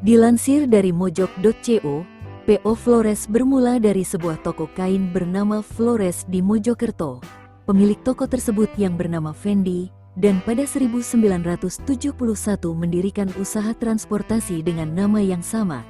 Dilansir dari mojok.co, PO Flores bermula dari sebuah toko kain bernama Flores di Mojokerto. Pemilik toko tersebut yang bernama Fendi, dan pada 1971 mendirikan usaha transportasi dengan nama yang sama.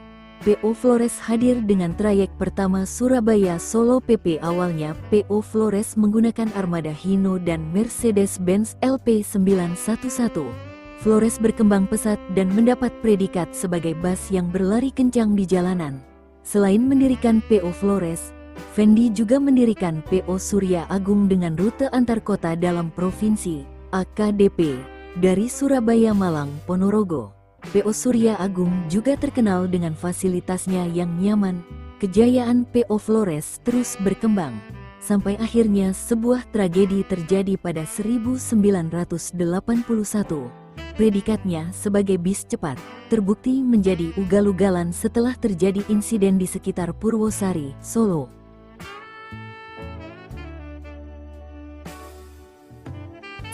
PO Flores hadir dengan trayek pertama Surabaya-Solo PP. Awalnya PO Flores menggunakan armada Hino dan Mercedes-Benz LP911. Flores berkembang pesat dan mendapat predikat sebagai bus yang berlari kencang di jalanan. Selain mendirikan PO Flores, Fendi juga mendirikan PO Surya Agung dengan rute antar kota dalam provinsi, AKDP, dari Surabaya, Malang, Ponorogo. PO Surya Agung juga terkenal dengan fasilitasnya yang nyaman. Kejayaan PO Flores terus berkembang, sampai akhirnya sebuah tragedi terjadi pada 1981. Predikatnya sebagai bis cepat terbukti menjadi ugal-ugalan setelah terjadi insiden di sekitar Purwosari, Solo.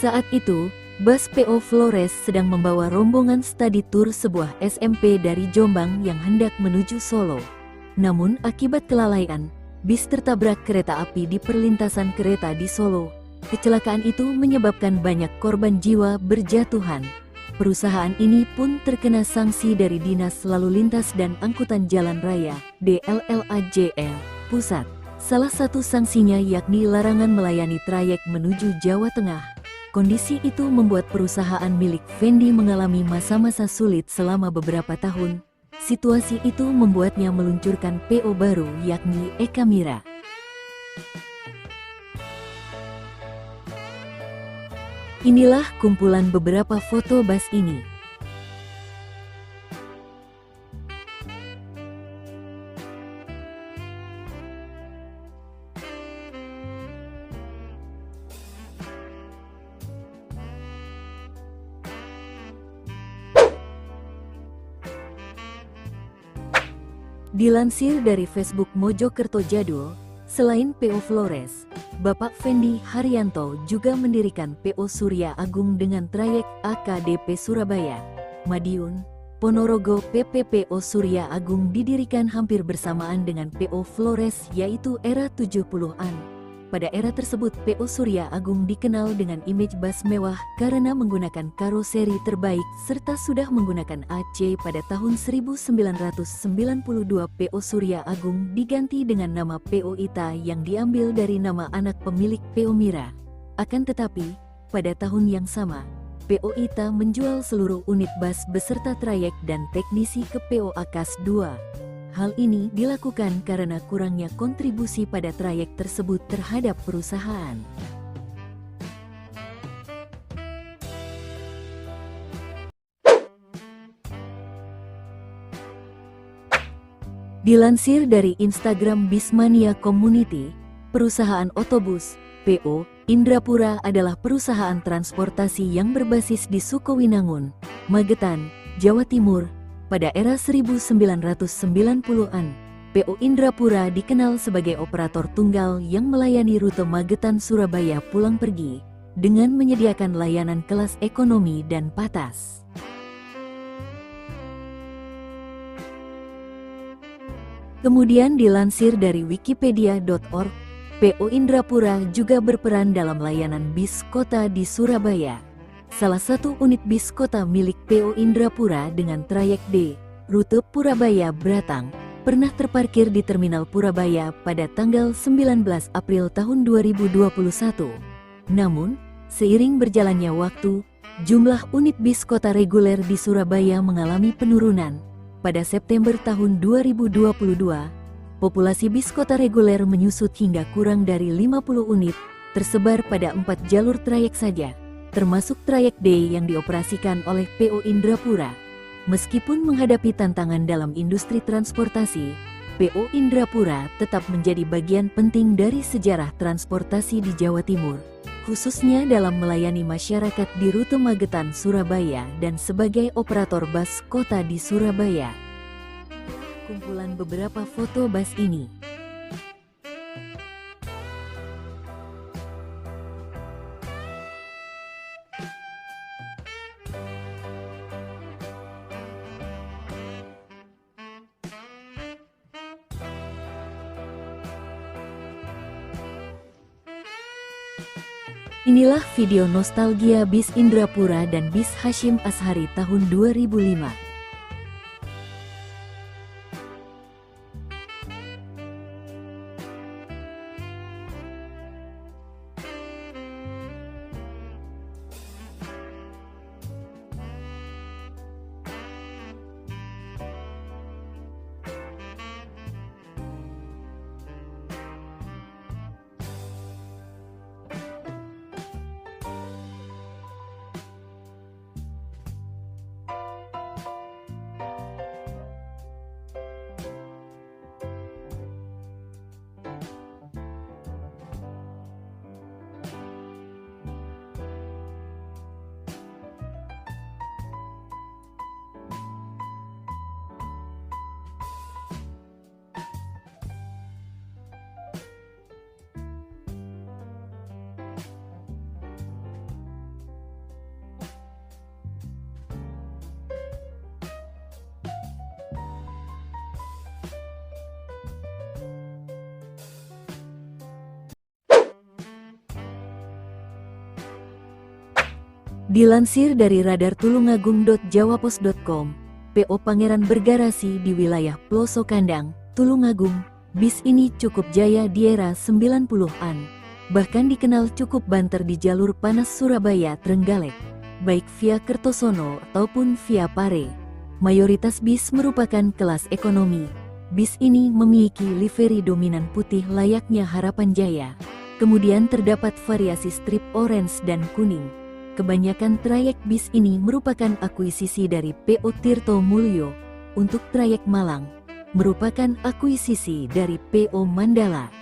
Saat itu, bus PO Flores sedang membawa rombongan studi tour sebuah SMP dari Jombang yang hendak menuju Solo. Namun akibat kelalaian, bis tertabrak kereta api di perlintasan kereta di Solo. Kecelakaan itu menyebabkan banyak korban jiwa berjatuhan. Perusahaan ini pun terkena sanksi dari Dinas Lalu Lintas dan Angkutan Jalan Raya, DLLAJL, Pusat. Salah satu sanksinya yakni larangan melayani trayek menuju Jawa Tengah. Kondisi itu membuat perusahaan milik Fendi mengalami masa-masa sulit selama beberapa tahun. Situasi itu membuatnya meluncurkan PO baru yakni Eka Mira. Inilah kumpulan beberapa foto bus ini. Dilansir dari Facebook Mojokerto Jadul, selain PO Flores, Bapak Fendi Haryanto juga mendirikan PO Surya Agung dengan trayek AKDP Surabaya, Madiun, Ponorogo. PO Surya Agung didirikan hampir bersamaan dengan PO Flores yaitu era 70-an. Pada era tersebut PO Surya Agung dikenal dengan image bus mewah karena menggunakan karoseri terbaik serta sudah menggunakan AC. Pada tahun 1992 PO Surya Agung diganti dengan nama PO Ita yang diambil dari nama anak pemilik PO Mira. Akan tetapi, pada tahun yang sama, PO Ita menjual seluruh unit bus beserta trayek dan teknisi ke PO Akas II. Hal ini dilakukan karena kurangnya kontribusi pada trayek tersebut terhadap perusahaan. Dilansir dari Instagram Bismania Community, perusahaan otobus, PO, Indrapura adalah perusahaan transportasi yang berbasis di Sukowinangun, Magetan, Jawa Timur. Pada era 1990-an, PO Indrapura dikenal sebagai operator tunggal yang melayani rute Magetan-Surabaya pulang pergi, dengan menyediakan layanan kelas ekonomi dan patas. Kemudian dilansir dari wikipedia.org, PO Indrapura juga berperan dalam layanan bis kota di Surabaya. Salah satu unit bis kota milik PO Indrapura dengan trayek D, rute Purabaya-Bratang, pernah terparkir di Terminal Purabaya pada tanggal 19 April tahun 2021. Namun, seiring berjalannya waktu, jumlah unit bis kota reguler di Surabaya mengalami penurunan. Pada September tahun 2022, populasi bis kota reguler menyusut hingga kurang dari 50 unit, tersebar pada 4 jalur trayek saja, termasuk trayek D yang dioperasikan oleh PO Indrapura. Meskipun menghadapi tantangan dalam industri transportasi, PO Indrapura tetap menjadi bagian penting dari sejarah transportasi di Jawa Timur, khususnya dalam melayani masyarakat di rute Magetan, Surabaya dan sebagai operator bus kota di Surabaya. Kumpulan beberapa foto bus ini. Inilah video nostalgia bis Indrapura dan bis Hasyim Ashari tahun 2005. Dilansir dari radar tulungagung.jawapos.com, PO Pangeran bergarasi di wilayah Ploso Kandang, Tulungagung. Bis ini cukup jaya di era 90-an. Bahkan dikenal cukup banter di jalur panas Surabaya-Trenggalek, baik via Kertosono ataupun via Pare. Mayoritas bis merupakan kelas ekonomi. Bis ini memiliki livery dominan putih layaknya Harapan Jaya. Kemudian terdapat variasi strip orange dan kuning. Kebanyakan trayek bis ini merupakan akuisisi dari PO Tirto Mulyo. Untuk trayek Malang, merupakan akuisisi dari PO Mandala.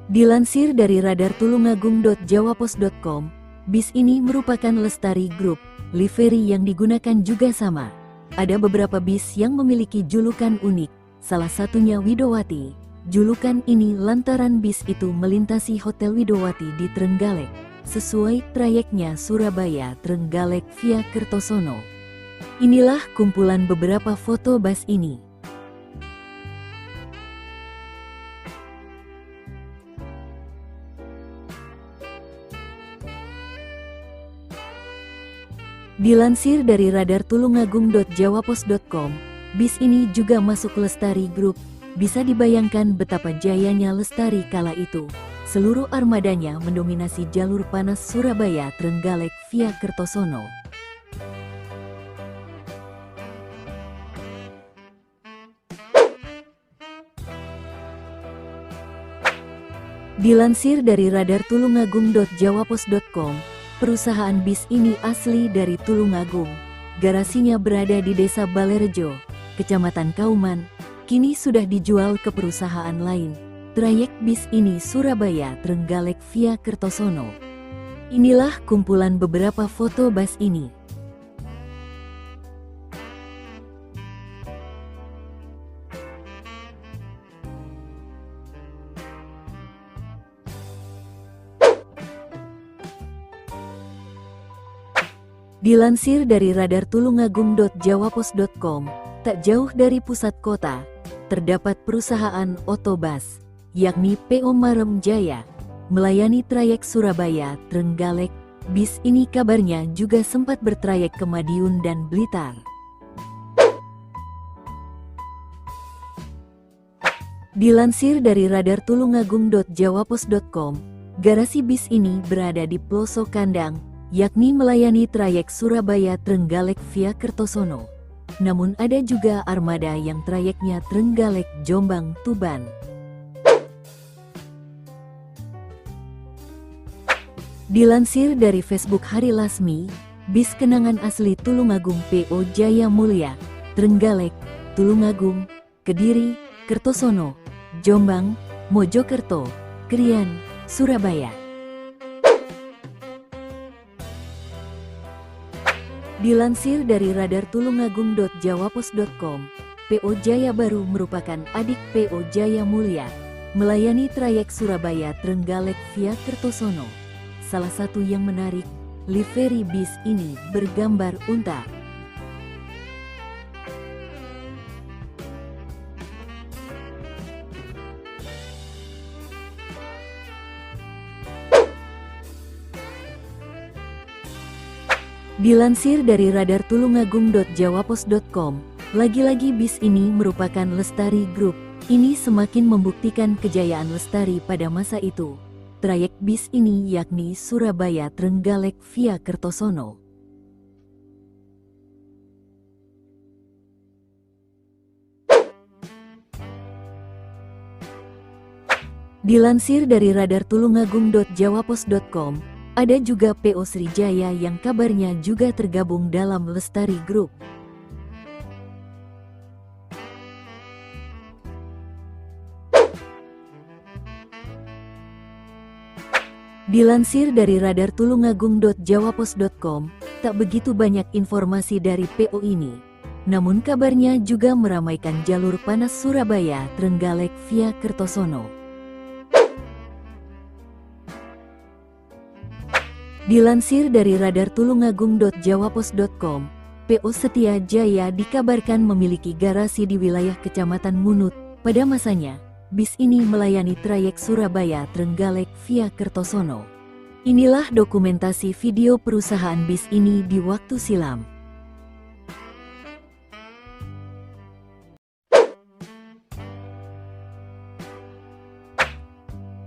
Dilansir dari radar tulungagung.jawapos.com, bis ini merupakan Lestari Group, livery yang digunakan juga sama. Ada beberapa bis yang memiliki julukan unik, salah satunya Widowati. Julukan ini lantaran bis itu melintasi Hotel Widowati di Trenggalek, sesuai trayeknya Surabaya-Trenggalek via Kertosono. Inilah kumpulan beberapa foto bus ini. Dilansir dari radar tulungagung.jawapos.com, bis ini juga masuk Lestari Group. Bisa dibayangkan betapa jayanya Lestari kala itu. Seluruh armadanya mendominasi jalur panas Surabaya-Trenggalek via Kertosono. Dilansir dari radar tulungagung.jawapos.com, perusahaan bis ini asli dari Tulungagung. Garasinya berada di Desa Balerejo, Kecamatan Kauman. Kini sudah dijual ke perusahaan lain. Trayek bis ini Surabaya-Trenggalek via Kertosono. Inilah kumpulan beberapa foto bus ini. Dilansir dari radar tulungagung.jawapos.com, tak jauh dari pusat kota, terdapat perusahaan otobus, yakni PO Marem Jaya, melayani trayek Surabaya-Trenggalek. Bis ini kabarnya juga sempat bertrayek ke Madiun dan Blitar. Dilansir dari radar tulungagung.jawapos.com, garasi bis ini berada di Ploso Kandang, yakni melayani trayek Surabaya-Trenggalek via Kertosono. Namun ada juga armada yang trayeknya Trenggalek-Jombang-Tuban. Dilansir dari Facebook Hari Lasmi, bis kenangan asli Tulungagung PO Jaya Mulia, Trenggalek, Tulungagung, Kediri, Kertosono, Jombang, Mojokerto, Krian, Surabaya. Dilansir dari radar tulungagung.jawapos.com, PO Jaya Baru merupakan adik PO Jaya Mulia, melayani trayek Surabaya-Trenggalek via Kertosono. Salah satu yang menarik, livery bis ini bergambar unta. Dilansir dari Radar Tulungagung.jawapos.com, lagi-lagi bis ini merupakan Lestari Group. Ini semakin membuktikan kejayaan Lestari pada masa itu. Trayek bis ini yakni Surabaya-Trenggalek via Kertosono. Dilansir dari Radar Tulungagung.jawapos.com, ada juga PO Srijaya yang kabarnya juga tergabung dalam Lestari Group. Dilansir dari Radar Tulungagung.jawapos.com, tak begitu banyak informasi dari PO ini. Namun kabarnya juga meramaikan jalur panas Surabaya-Trenggalek via Kertosono. Dilansir dari Radar Tulungagung.jawapos.com, PO Setia Jaya dikabarkan memiliki garasi di wilayah Kecamatan Ngunut. Pada masanya, bis ini melayani trayek Surabaya-Trenggalek via Kertosono. Inilah dokumentasi video perusahaan bis ini di waktu silam.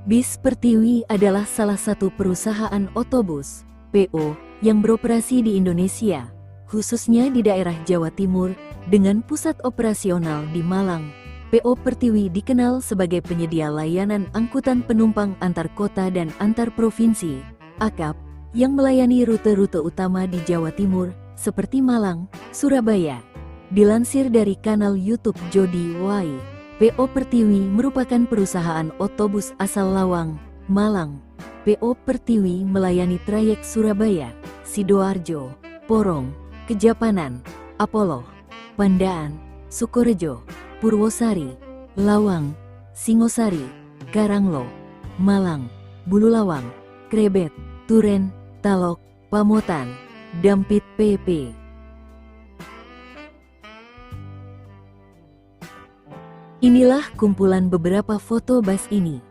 Bis Pertiwi adalah salah satu perusahaan otobus, PO, yang beroperasi di Indonesia, khususnya di daerah Jawa Timur, dengan pusat operasional di Malang. PO Pertiwi dikenal sebagai penyedia layanan angkutan penumpang antar kota dan antar provinsi, AKAP, yang melayani rute-rute utama di Jawa Timur, seperti Malang, Surabaya. Dilansir dari kanal YouTube Jody Y, PO Pertiwi merupakan perusahaan otobus asal Lawang, Malang. PO Pertiwi melayani trayek Surabaya, Sidoarjo, Porong, Kejapanan, Apolo, Pandaan, Sukorejo, Purwosari, Lawang, Singosari, Karanglo, Malang, Bululawang, Krebet, Turen, Talok, Pamotan, Dampit PP. Inilah kumpulan beberapa foto bus ini.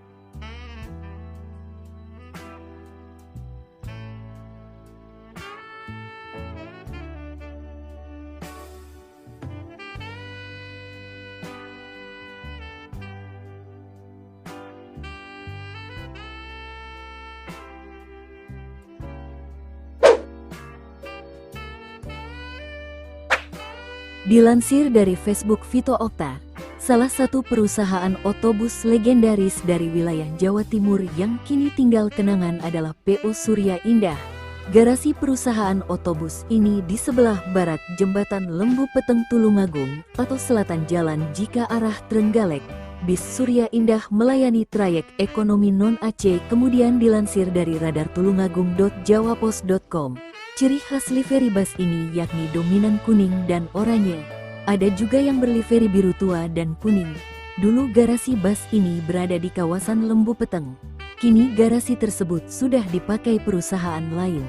Dilansir dari Facebook Vito Okta, salah satu perusahaan otobus legendaris dari wilayah Jawa Timur yang kini tinggal kenangan adalah PO Surya Indah. Garasi perusahaan otobus ini di sebelah barat Jembatan Lembu Peteng Tulungagung atau selatan jalan jika arah Trenggalek. Bis Surya Indah melayani trayek ekonomi non-Aceh. Kemudian dilansir dari Radar Tulungagung.jawapos.com, ciri khas livery bus ini yakni dominan kuning dan oranye. Ada juga yang berlivery biru tua dan kuning. Dulu garasi bus ini berada di kawasan Lembu Peteng. Kini garasi tersebut sudah dipakai perusahaan lain.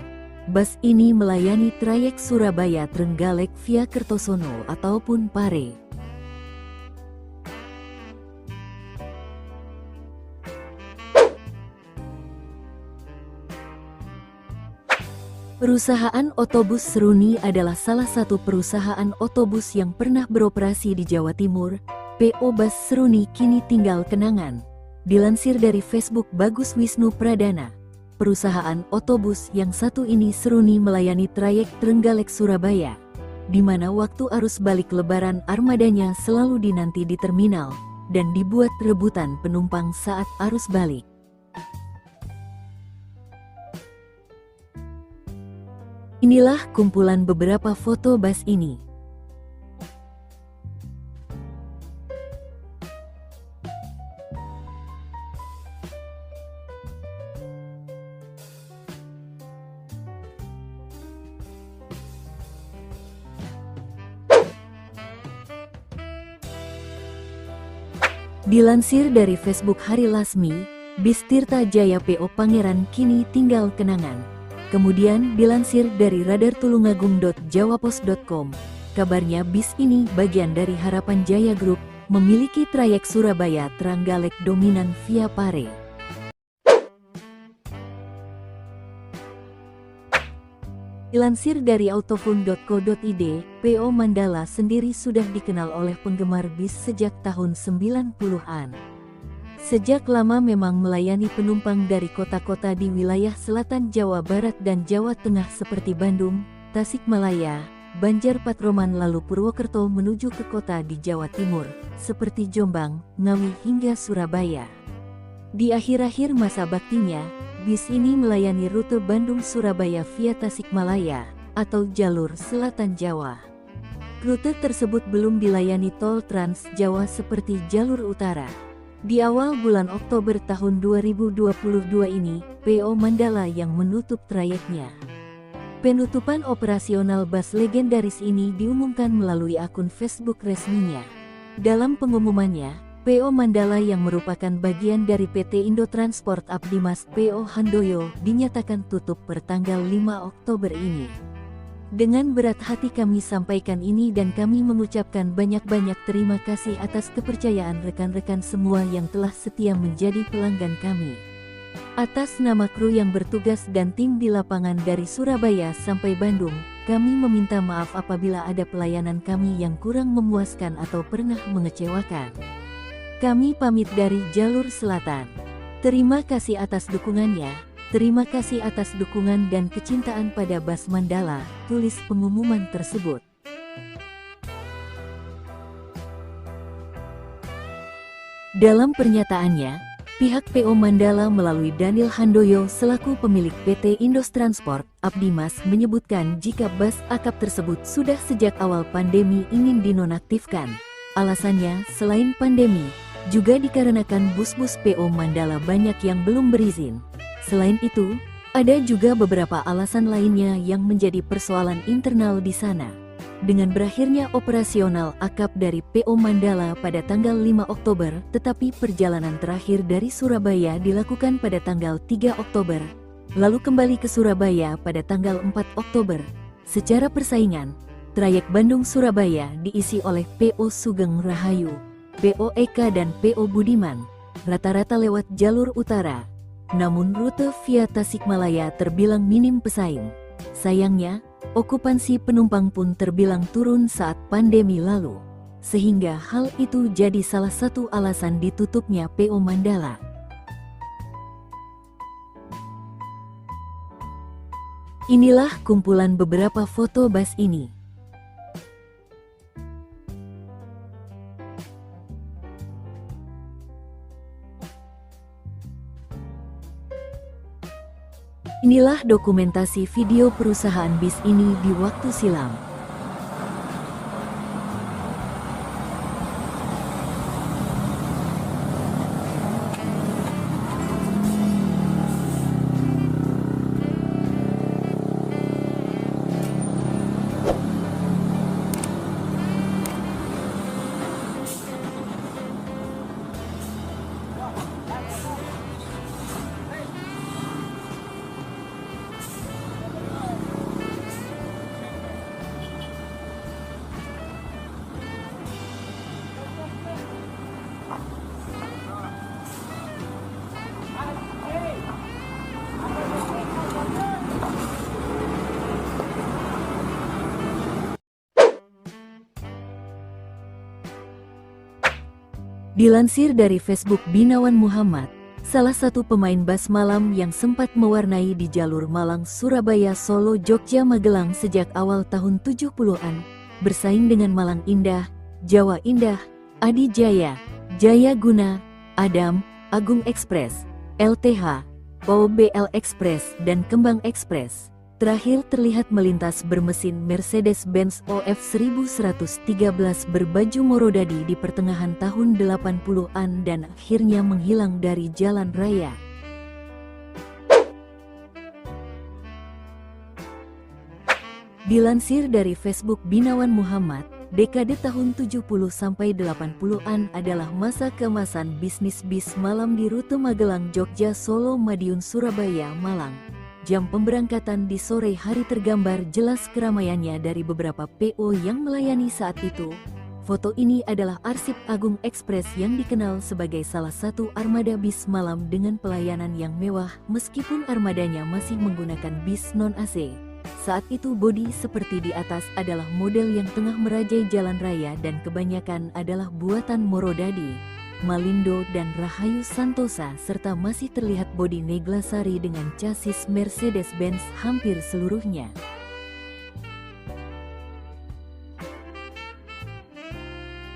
Bus ini melayani trayek Surabaya-Trenggalek via Kertosono ataupun Pare. Perusahaan otobus Seruni adalah salah satu perusahaan otobus yang pernah beroperasi di Jawa Timur. PO Bus Seruni kini tinggal kenangan. Dilansir dari Facebook Bagus Wisnu Pradana, perusahaan otobus yang satu ini Seruni melayani trayek Trenggalek Surabaya, di mana waktu arus balik lebaran armadanya selalu dinanti di terminal, dan dibuat rebutan penumpang saat arus balik. Inilah kumpulan beberapa foto bus ini. Dilansir dari Facebook Hari Lasmi, bis Tirta Jaya PO Pangeran kini tinggal kenangan. Kemudian dilansir dari Radar Tulungagung.jawapos.com, kabarnya bis ini bagian dari Harapan Jaya Group, memiliki trayek Surabaya-Trenggalek dominan via Pare. Dilansir dari autophone.co.id, PO Mandala sendiri sudah dikenal oleh penggemar bis sejak tahun 90-an. Sejak lama memang melayani penumpang dari kota-kota di wilayah selatan Jawa Barat dan Jawa Tengah seperti Bandung, Tasikmalaya, Banjar Patroman lalu Purwokerto menuju ke kota di Jawa Timur, seperti Jombang, Ngawi hingga Surabaya. Di akhir-akhir masa baktinya, bis ini melayani rute Bandung-Surabaya via Tasikmalaya, atau jalur selatan Jawa. Rute tersebut belum dilayani tol Trans Jawa seperti jalur utara. Di awal bulan Oktober tahun 2022 ini, PO Mandala yang menutup trayeknya. Penutupan operasional bus legendaris ini diumumkan melalui akun Facebook resminya. Dalam pengumumannya, PO Mandala yang merupakan bagian dari PT Indotransport Abdimas PO Handoyo dinyatakan tutup per tanggal 5 Oktober ini. Dengan berat hati kami sampaikan ini dan kami mengucapkan banyak-banyak terima kasih atas kepercayaan rekan-rekan semua yang telah setia menjadi pelanggan kami. Atas nama kru yang bertugas dan tim di lapangan dari Surabaya sampai Bandung, kami meminta maaf apabila ada pelayanan kami yang kurang memuaskan atau pernah mengecewakan. Kami pamit dari jalur selatan. Terima kasih atas dukungannya. Terima kasih atas dukungan dan kecintaan pada Bus Mandala, tulis pengumuman tersebut. Dalam pernyataannya, pihak PO Mandala melalui Daniel Handoyo selaku pemilik PT Indotransport Abdimas menyebutkan jika bus akap tersebut sudah sejak awal pandemi ingin dinonaktifkan. Alasannya, selain pandemi, juga dikarenakan bus-bus PO Mandala banyak yang belum berizin. Selain itu, ada juga beberapa alasan lainnya yang menjadi persoalan internal di sana. Dengan berakhirnya operasional akap dari PO Mandala pada tanggal 5 Oktober, tetapi perjalanan terakhir dari Surabaya dilakukan pada tanggal 3 Oktober, lalu kembali ke Surabaya pada tanggal 4 Oktober. Secara persaingan, trayek Bandung-Surabaya diisi oleh PO Sugeng Rahayu, PO Eka dan PO Budiman, rata-rata lewat jalur utara. Namun rute via Tasikmalaya terbilang minim pesaing. Sayangnya, okupansi penumpang pun terbilang turun saat pandemi lalu. Sehingga hal itu jadi salah satu alasan ditutupnya PO Mandala. Inilah kumpulan beberapa foto bus ini. Inilah dokumentasi video perusahaan bis ini di waktu silam. Dilansir dari Facebook Binawan Muhammad, salah satu pemain bas malam yang sempat mewarnai di jalur Malang, Surabaya, Solo, Jogja, Magelang sejak awal tahun 70-an, bersaing dengan Malang Indah, Jawa Indah, Adi Jaya, Jaya Guna, Adam, Agung Express, LTH, OBL Express, dan Kembang Express. Terakhir terlihat melintas bermesin Mercedes-Benz OF 1113 berbaju Morodadi di pertengahan tahun 80-an dan akhirnya menghilang dari jalan raya. Dilansir dari Facebook Binawan Muhammad, dekade tahun 70 sampai 80-an adalah masa keemasan bisnis bis malam di rute Magelang, Jogja, Solo, Madiun, Surabaya, Malang. Jam pemberangkatan di sore hari tergambar jelas keramaiannya dari beberapa PO yang melayani saat itu. Foto ini adalah arsip Agung Express yang dikenal sebagai salah satu armada bis malam dengan pelayanan yang mewah meskipun armadanya masih menggunakan bis non-AC. Saat itu bodi seperti di atas adalah model yang tengah merajai jalan raya dan kebanyakan adalah buatan Morodadi, Malindo dan Rahayu Santosa, serta masih terlihat bodi Neglasari dengan chassis Mercedes-Benz hampir seluruhnya.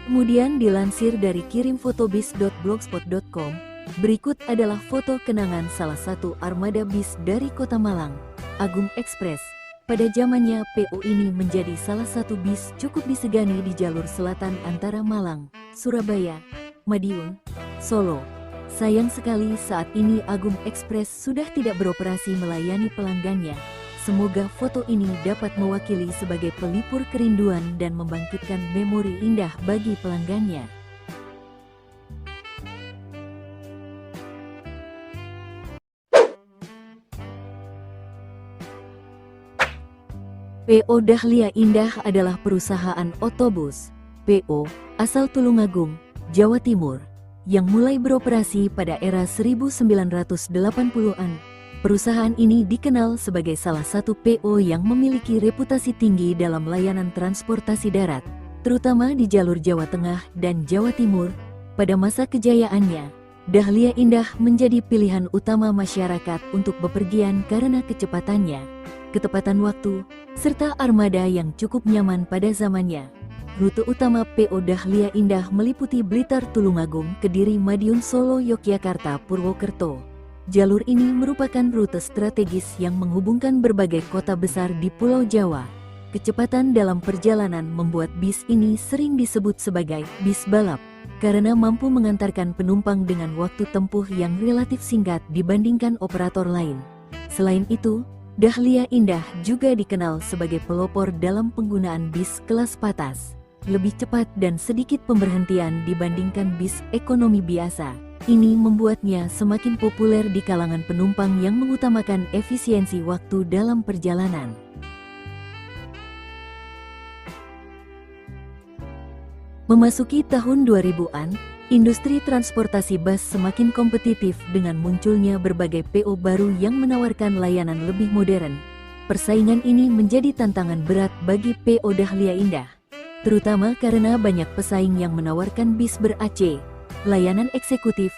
Kemudian dilansir dari kirimfotobis.blogspot.com, berikut adalah foto kenangan salah satu armada bis dari Kota Malang, Agung Express. Pada zamannya PO ini menjadi salah satu bis cukup disegani di jalur selatan antara Malang, Surabaya, Madiun, Solo. Sayang sekali saat ini Agung Express sudah tidak beroperasi melayani pelanggannya. Semoga foto ini dapat mewakili sebagai pelipur kerinduan dan membangkitkan memori indah bagi pelanggannya. PO Dahlia Indah adalah perusahaan otobus PO asal Tulungagung, Jawa Timur, yang mulai beroperasi pada era 1980-an. Perusahaan ini dikenal sebagai salah satu PO yang memiliki reputasi tinggi dalam layanan transportasi darat, terutama di jalur Jawa Tengah dan Jawa Timur. Pada masa kejayaannya, Dahlia Indah menjadi pilihan utama masyarakat untuk bepergian karena kecepatannya, ketepatan waktu, serta armada yang cukup nyaman pada zamannya. Rute utama PO Dahlia Indah meliputi Blitar, Tulungagung, Kediri, Madiun, Solo, Yogyakarta, Purwokerto. Jalur ini merupakan rute strategis yang menghubungkan berbagai kota besar di Pulau Jawa. Kecepatan dalam perjalanan membuat bis ini sering disebut sebagai bis balap, karena mampu mengantarkan penumpang dengan waktu tempuh yang relatif singkat dibandingkan operator lain. Selain itu, Dahlia Indah juga dikenal sebagai pelopor dalam penggunaan bis kelas patas, lebih cepat dan sedikit pemberhentian dibandingkan bis ekonomi biasa. Ini membuatnya semakin populer di kalangan penumpang yang mengutamakan efisiensi waktu dalam perjalanan. Memasuki tahun 2000-an, industri transportasi bus semakin kompetitif dengan munculnya berbagai PO baru yang menawarkan layanan lebih modern. Persaingan ini menjadi tantangan berat bagi PO Dahlia Indah, terutama karena banyak pesaing yang menawarkan bis ber-AC, layanan eksekutif,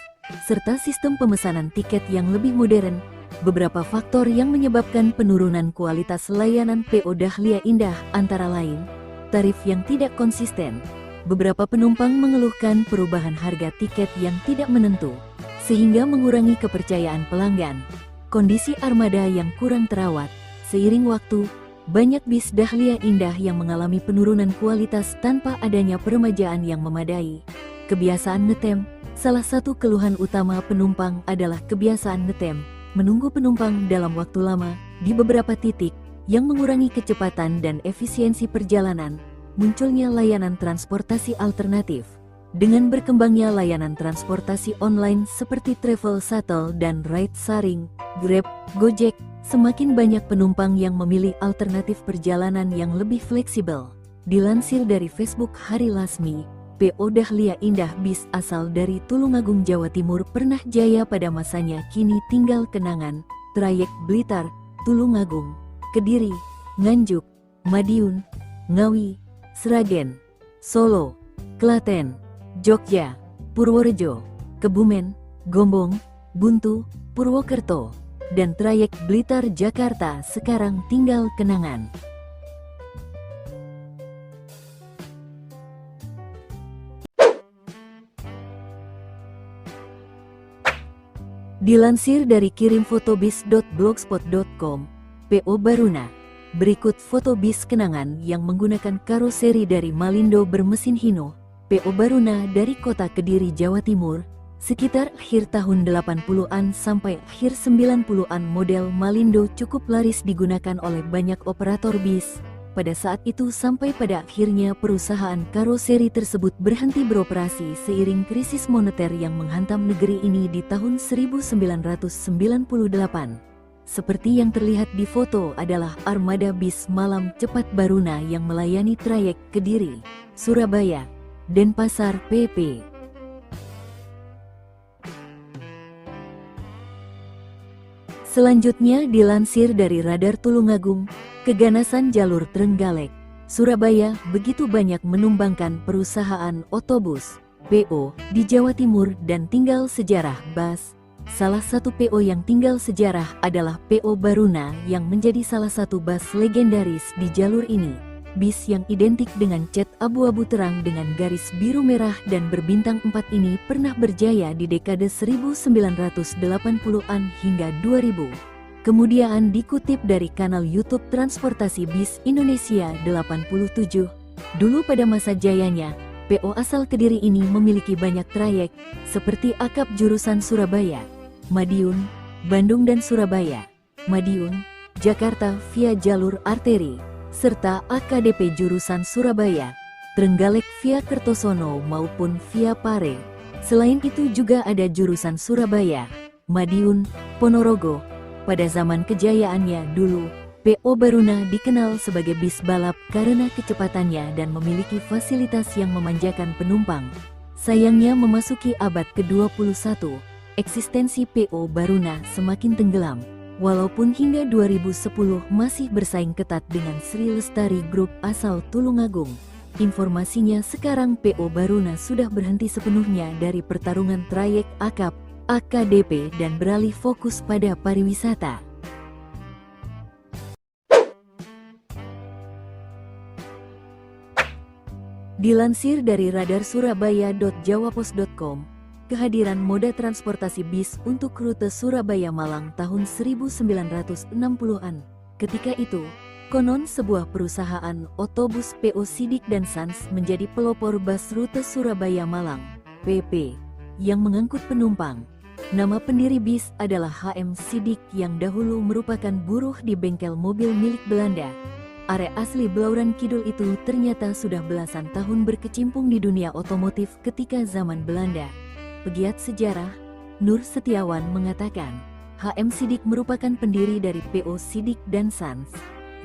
serta sistem pemesanan tiket yang lebih modern. Beberapa faktor yang menyebabkan penurunan kualitas layanan PO Dahlia Indah antara lain, tarif yang tidak konsisten. Beberapa penumpang mengeluhkan perubahan harga tiket yang tidak menentu, sehingga mengurangi kepercayaan pelanggan. Kondisi armada yang kurang terawat. Seiring waktu, banyak bis Dahlia Indah yang mengalami penurunan kualitas tanpa adanya peremajaan yang memadai. Kebiasaan ngetem. Salah satu keluhan utama penumpang adalah kebiasaan ngetem, menunggu penumpang dalam waktu lama di beberapa titik yang mengurangi kecepatan dan efisiensi perjalanan. Munculnya layanan transportasi alternatif. Dengan berkembangnya layanan transportasi online seperti Travel Shuttle dan Ride Sharing, Grab, Gojek, semakin banyak penumpang yang memilih alternatif perjalanan yang lebih fleksibel. Dilansir dari Facebook Hari Lasmi, PO Dahlia Indah bis asal dari Tulungagung, Jawa Timur pernah jaya pada masanya, kini tinggal kenangan. Trayek Blitar, Tulungagung, Kediri, Nganjuk, Madiun, Ngawi, Sragen, Solo, Klaten, Jogja, Purworejo, Kebumen, Gombong, Buntu, Purwokerto, dan trayek Blitar Jakarta sekarang tinggal kenangan. Dilansir dari kirimfotobis.blogspot.com, PO Baruna. Berikut foto bis kenangan yang menggunakan karoseri dari Malindo bermesin Hino, PO Baruna dari kota Kediri, Jawa Timur, sekitar akhir tahun 80-an sampai akhir 90-an. Model Malindo cukup laris digunakan oleh banyak operator bis. Pada saat itu sampai pada akhirnya perusahaan karoseri tersebut berhenti beroperasi seiring krisis moneter yang menghantam negeri ini di tahun 1998. Seperti yang terlihat di foto adalah armada bis malam cepat Baruna yang melayani trayek Kediri, Surabaya, Denpasar PP. Selanjutnya dilansir dari Radar Tulungagung, keganasan jalur Trenggalek, Surabaya begitu banyak menumbangkan perusahaan otobus, PO, di Jawa Timur dan tinggal sejarah bus. Salah satu PO yang tinggal sejarah adalah PO Baruna yang menjadi salah satu bus legendaris di jalur ini. Bis yang identik dengan cat abu-abu terang dengan garis biru merah dan berbintang 4 ini pernah berjaya di dekade 1980-an hingga 2000. Kemudian dikutip dari kanal YouTube Transportasi Bis Indonesia 87, dulu pada masa jayanya, PO asal Kediri ini memiliki banyak trayek, seperti akap jurusan Surabaya, Madiun, Bandung dan Surabaya, Madiun, Jakarta via jalur arteri, serta AKDP jurusan Surabaya, Trenggalek via Kertosono maupun via Pare. Selain itu juga ada jurusan Surabaya, Madiun, Ponorogo. Pada zaman kejayaannya dulu, PO Baruna dikenal sebagai bis balap karena kecepatannya dan memiliki fasilitas yang memanjakan penumpang. Sayangnya memasuki abad ke-21, eksistensi PO Baruna semakin tenggelam. Walaupun hingga 2010 masih bersaing ketat dengan Sri Lestari Group asal Tulungagung. Informasinya sekarang PO Baruna sudah berhenti sepenuhnya dari pertarungan trayek akap, AKDP dan beralih fokus pada pariwisata. Dilansir dari radarsurabaya.jawapos.com, kehadiran moda transportasi bis untuk rute Surabaya-Malang tahun 1960-an. Ketika itu, konon sebuah perusahaan otobus PO Sidik dan Sons menjadi pelopor bus rute Surabaya-Malang, PP, yang mengangkut penumpang. Nama pendiri bis adalah HM Sidik yang dahulu merupakan buruh di bengkel mobil milik Belanda. Arek asli Blauran Kidul itu ternyata sudah belasan tahun berkecimpung di dunia otomotif ketika zaman Belanda. Pegiat sejarah, Nur Setiawan mengatakan, HM Sidik merupakan pendiri dari PO Sidik dan Sons,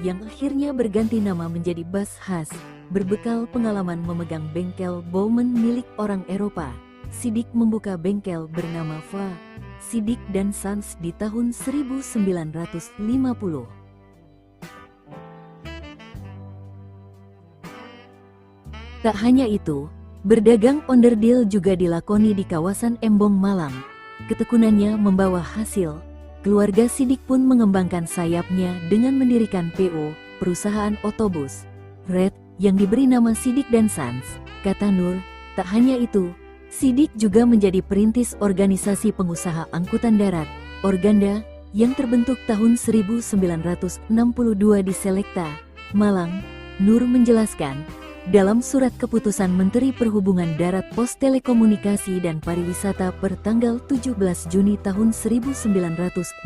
yang akhirnya berganti nama menjadi bus khas, berbekal pengalaman memegang bengkel Bowman milik orang Eropa. Sidik membuka bengkel bernama Va. Sidik dan Sons di tahun 1950. Tak hanya itu, berdagang onderdil juga dilakoni di kawasan Embong, Malang. Ketekunannya membawa hasil. Keluarga Sidik pun mengembangkan sayapnya dengan mendirikan PO, perusahaan otobus, Red, yang diberi nama Sidik dan Sons. Kata Nur, tak hanya itu, Sidik juga menjadi perintis organisasi pengusaha angkutan darat, Organda, yang terbentuk tahun 1962 di Selekta, Malang. Nur menjelaskan, dalam surat keputusan Menteri Perhubungan Darat Pos Telekomunikasi dan Pariwisata per tanggal 17 Juni tahun 1963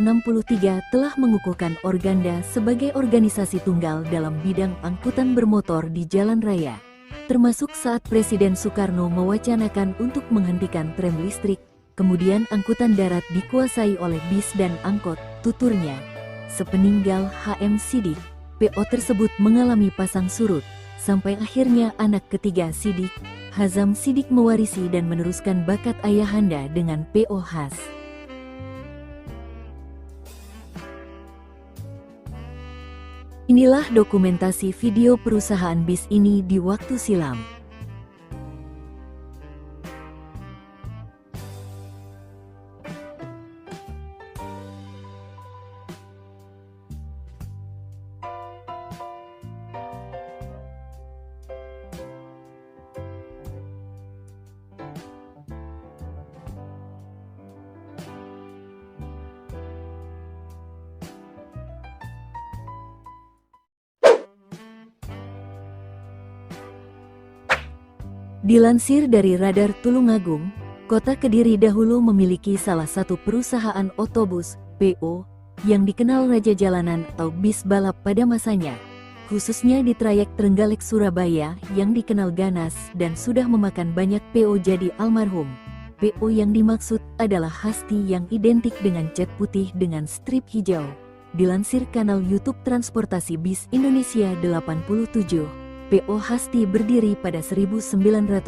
telah mengukuhkan Organda sebagai organisasi tunggal dalam bidang angkutan bermotor di jalan raya. Termasuk saat Presiden Soekarno mewacanakan untuk menghentikan tram listrik, kemudian angkutan darat dikuasai oleh bis dan angkot, tuturnya. Sepeninggal HM Sidik, PO tersebut mengalami pasang surut. Sampai akhirnya anak ketiga Sidik, Hazam Sidik mewarisi dan meneruskan bakat ayahanda dengan PO khas. Inilah dokumentasi video perusahaan bis ini di waktu silam. Dilansir dari Radar Tulungagung, Kota Kediri dahulu memiliki salah satu perusahaan otobus, PO, yang dikenal Raja Jalanan atau bis balap pada masanya, khususnya di trayek Trenggalek Surabaya yang dikenal ganas dan sudah memakan banyak PO jadi almarhum. PO yang dimaksud adalah Hasti yang identik dengan cat putih dengan strip hijau. Dilansir kanal YouTube Transportasi Bis Indonesia 87, PO Hasti berdiri pada 1970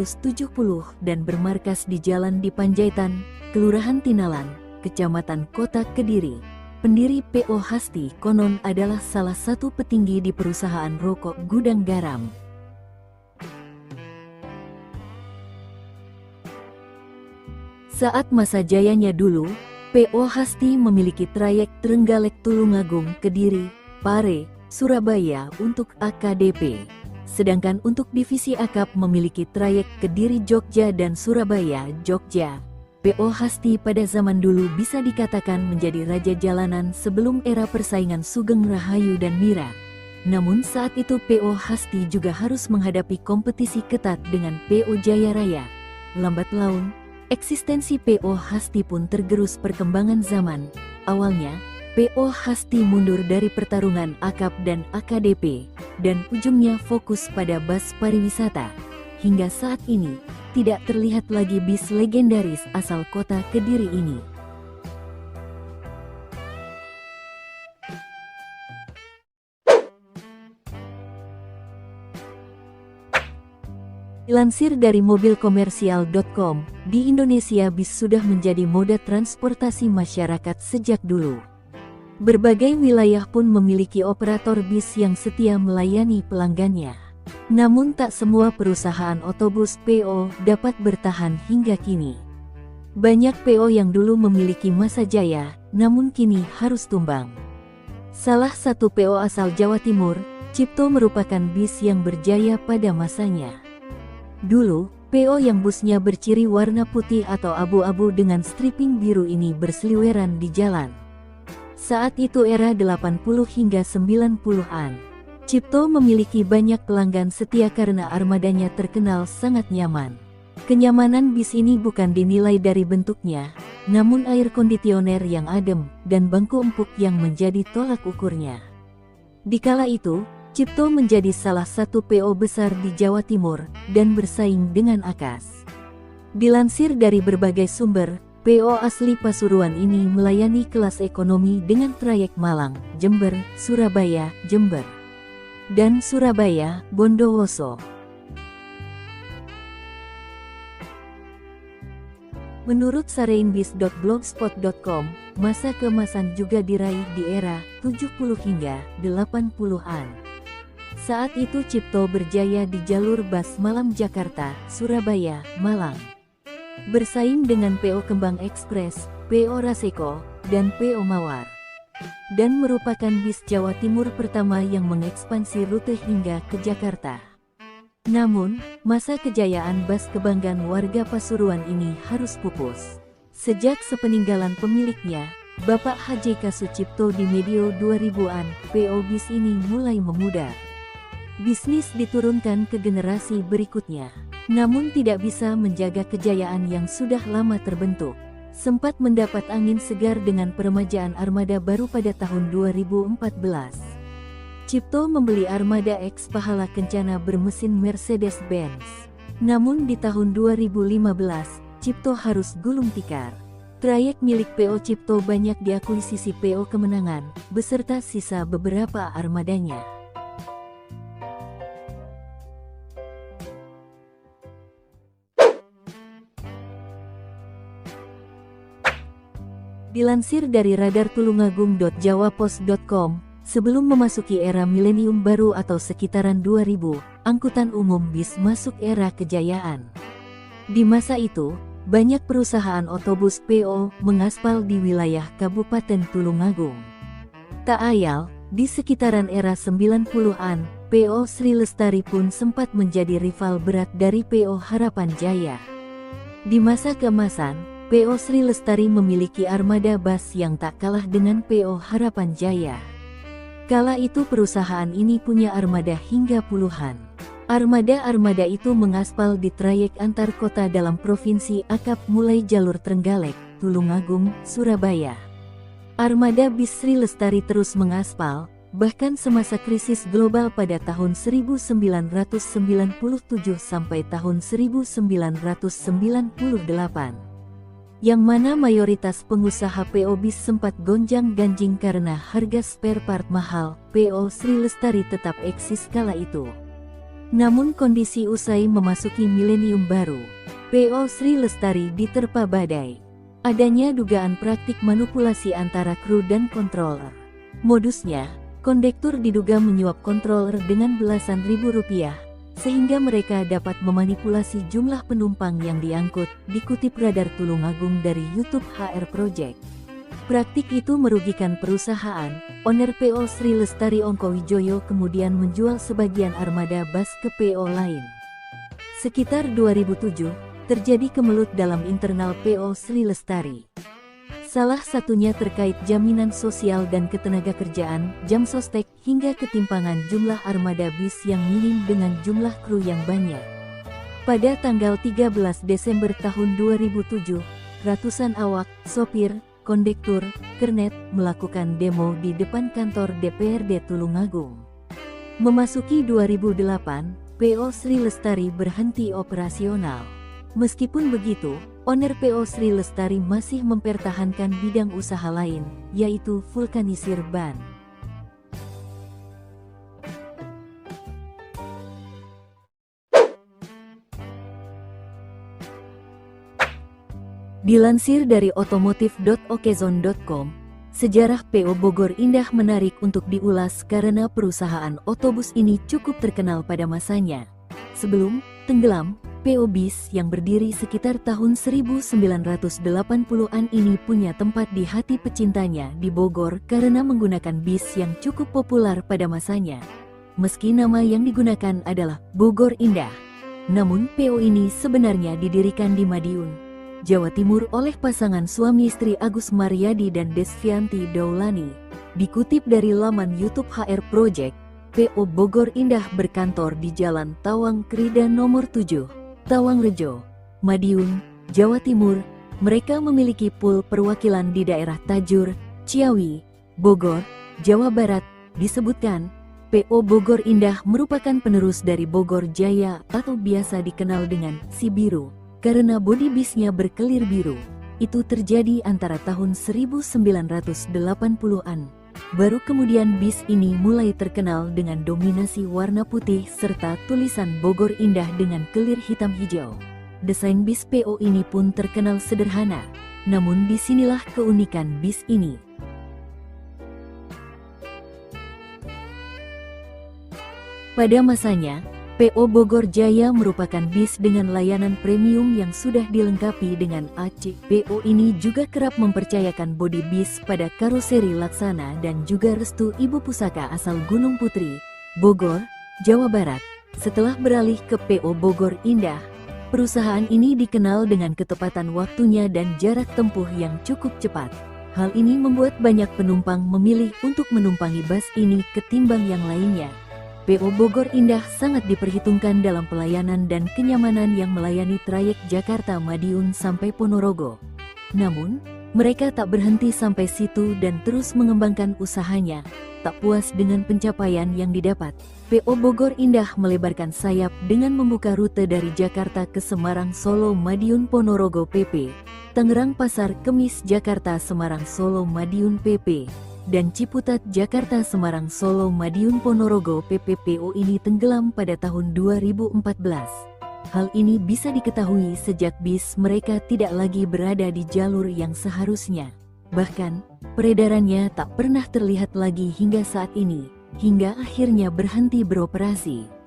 dan bermarkas di Jalan di Panjaitan, Kelurahan Tinalan, Kecamatan Kota Kediri. Pendiri PO Hasti konon adalah salah satu petinggi di perusahaan rokok Gudang Garam. Saat masa jayanya dulu, PO Hasti memiliki trayek Trenggalek-Tulungagung, Kediri, Pare, Surabaya untuk AKDP. Sedangkan untuk divisi akap memiliki trayek Kediri, Jogja dan Surabaya, Jogja. PO Hasti pada zaman dulu bisa dikatakan menjadi raja jalanan sebelum era persaingan Sugeng Rahayu dan Mira. Namun saat itu PO Hasti juga harus menghadapi kompetisi ketat dengan PO Jaya Raya. Lambat laun, eksistensi PO Hasti pun tergerus perkembangan zaman. Awalnya, PO Hasti mundur dari pertarungan akap dan AKDP, dan ujungnya fokus pada bus pariwisata. Hingga saat ini, tidak terlihat lagi bis legendaris asal kota Kediri ini. Dilansir dari mobilkomersial.com, di Indonesia bis sudah menjadi moda transportasi masyarakat sejak dulu. Berbagai wilayah pun memiliki operator bis yang setia melayani pelanggannya. Namun tak semua perusahaan otobus PO dapat bertahan hingga kini. Banyak PO yang dulu memiliki masa jaya, namun kini harus tumbang. Salah satu PO asal Jawa Timur, Cipto merupakan bis yang berjaya pada masanya. Dulu, PO yang busnya berciri warna putih atau abu-abu dengan striping biru ini berseliweran di jalan. Saat itu era 80 hingga 90-an. Cipto memiliki banyak pelanggan setia karena armadanya terkenal sangat nyaman. Kenyamanan bis ini bukan dinilai dari bentuknya, namun air kondisioner yang adem dan bangku empuk yang menjadi tolak ukurnya. Di kala itu, Cipto menjadi salah satu PO besar di Jawa Timur dan bersaing dengan Akas. Dilansir dari berbagai sumber, PO asli Pasuruan ini melayani kelas ekonomi dengan trayek Malang, Jember, Surabaya, Jember, dan Surabaya, Bondowoso. Menurut sareinbis.blogspot.com, masa keemasan juga diraih di era 70 hingga 80-an. Saat itu Cipto berjaya di jalur bus Malang Jakarta, Surabaya, Malang. Bersaing dengan PO Kembang Express, PO Raseko, dan PO Mawar. Dan merupakan bis Jawa Timur pertama yang mengekspansi rute hingga ke Jakarta. Namun, masa kejayaan bus kebanggaan warga Pasuruan ini harus pupus. Sejak sepeninggalan pemiliknya, Bapak H.J.K. Sucipto di medio 2000-an, PO bis ini mulai memudar. Bisnis diturunkan ke generasi berikutnya, namun tidak bisa menjaga kejayaan yang sudah lama terbentuk. Sempat mendapat angin segar dengan peremajaan armada baru pada tahun 2014. Cipto membeli armada X Pahala Kencana bermesin Mercedes-Benz. Namun di tahun 2015, Cipto harus gulung tikar. Trayek milik PO Cipto banyak diakuisisi PO Kemenangan, beserta sisa beberapa armadanya. Dilansir dari radartulungagung.jawapos.com, sebelum memasuki era milenium baru atau sekitaran 2000, angkutan umum bis masuk era kejayaan. Di masa itu, banyak perusahaan otobus PO mengaspal di wilayah Kabupaten Tulungagung. Tak ayal, di sekitaran era 90-an, PO Sri Lestari pun sempat menjadi rival berat dari PO Harapan Jaya. Di masa keemasan, PO Sri Lestari memiliki armada bus yang tak kalah dengan PO Harapan Jaya. Kala itu perusahaan ini punya armada hingga puluhan. Armada-armada itu mengaspal di trayek antar kota dalam provinsi akap mulai jalur Trenggalek, Tulungagung, Surabaya. Armada bis Sri Lestari terus mengaspal, bahkan semasa krisis global pada tahun 1997 sampai tahun 1998. Yang mana mayoritas pengusaha PO bis sempat gonjang-ganjing karena harga spare part mahal. PO Sri Lestari tetap eksis kala itu. Namun kondisi usai memasuki milenium baru, PO Sri Lestari diterpa badai. Adanya dugaan praktik manipulasi antara kru dan controller. Modusnya, kondektur diduga menyuap controller dengan belasan ribu rupiah, sehingga mereka dapat memanipulasi jumlah penumpang yang diangkut, dikutip Radar Tulungagung dari YouTube HR Project. Praktik itu merugikan perusahaan. Owner PO Sri Lestari Ongkowijoyo kemudian menjual sebagian armada bus ke PO lain. Sekitar 2007, terjadi kemelut dalam internal PO Sri Lestari. Salah satunya terkait jaminan sosial dan ketenagakerjaan, jam sostek, hingga ketimpangan jumlah armada bis yang minim dengan jumlah kru yang banyak. Pada tanggal 13 Desember tahun 2007, ratusan awak, sopir, kondektur, kernet, melakukan demo di depan kantor DPRD Tulungagung. Memasuki 2008, PO Sri Lestari berhenti operasional. Meskipun begitu, owner PO Sri Lestari masih mempertahankan bidang usaha lain, yaitu vulkanisir ban. Dilansir dari otomotif.okezone.com, sejarah PO Bogor Indah menarik untuk diulas karena perusahaan otobus ini cukup terkenal pada masanya. Sebelum tenggelam, PO Bis yang berdiri sekitar tahun 1980-an ini punya tempat di hati pecintanya di Bogor karena menggunakan bis yang cukup populer pada masanya. Meski nama yang digunakan adalah Bogor Indah, namun PO ini sebenarnya didirikan di Madiun, Jawa Timur oleh pasangan suami istri Agus Maryadi dan Desvianti Daulani. Dikutip dari laman YouTube HR Project, PO Bogor Indah berkantor di Jalan Tawang Krida nomor 7, Tawangrejo, Madiun, Jawa Timur. Mereka memiliki pool perwakilan di daerah Tajur, Ciawi, Bogor, Jawa Barat. Disebutkan, PO Bogor Indah merupakan penerus dari Bogor Jaya atau biasa dikenal dengan Si Biru, karena bodi bisnya berkelir biru. Itu terjadi antara tahun 1980-an. Baru kemudian bis ini mulai terkenal dengan dominasi warna putih serta tulisan Bogor Indah dengan kelir hitam hijau. Desain bis PO ini pun terkenal sederhana, namun disinilah keunikan bis ini. Pada masanya, PO Bogor Jaya merupakan bis dengan layanan premium yang sudah dilengkapi dengan AC. PO ini juga kerap mempercayakan bodi bis pada karoseri laksana dan juga restu Ibu Pusaka asal Gunung Putri, Bogor, Jawa Barat. Setelah beralih ke PO Bogor Indah, perusahaan ini dikenal dengan ketepatan waktunya dan jarak tempuh yang cukup cepat. Hal ini membuat banyak penumpang memilih untuk menumpangi bus ini ketimbang yang lainnya. PO Bogor Indah sangat diperhitungkan dalam pelayanan dan kenyamanan yang melayani trayek Jakarta Madiun sampai Ponorogo. Namun, mereka tak berhenti sampai situ dan terus mengembangkan usahanya. Tak puas dengan pencapaian yang didapat, PO Bogor Indah melebarkan sayap dengan membuka rute dari Jakarta ke Semarang Solo Madiun Ponorogo PP, Tangerang Pasar Kemis Jakarta Semarang Solo Madiun PP, dan Ciputat Jakarta Semarang Solo Madiun Ponorogo PPPO ini tenggelam pada tahun 2014. Hal ini bisa diketahui sejak bis mereka tidak lagi berada di jalur yang seharusnya. Bahkan, peredarannya tak pernah terlihat lagi hingga saat ini, hingga akhirnya berhenti beroperasi.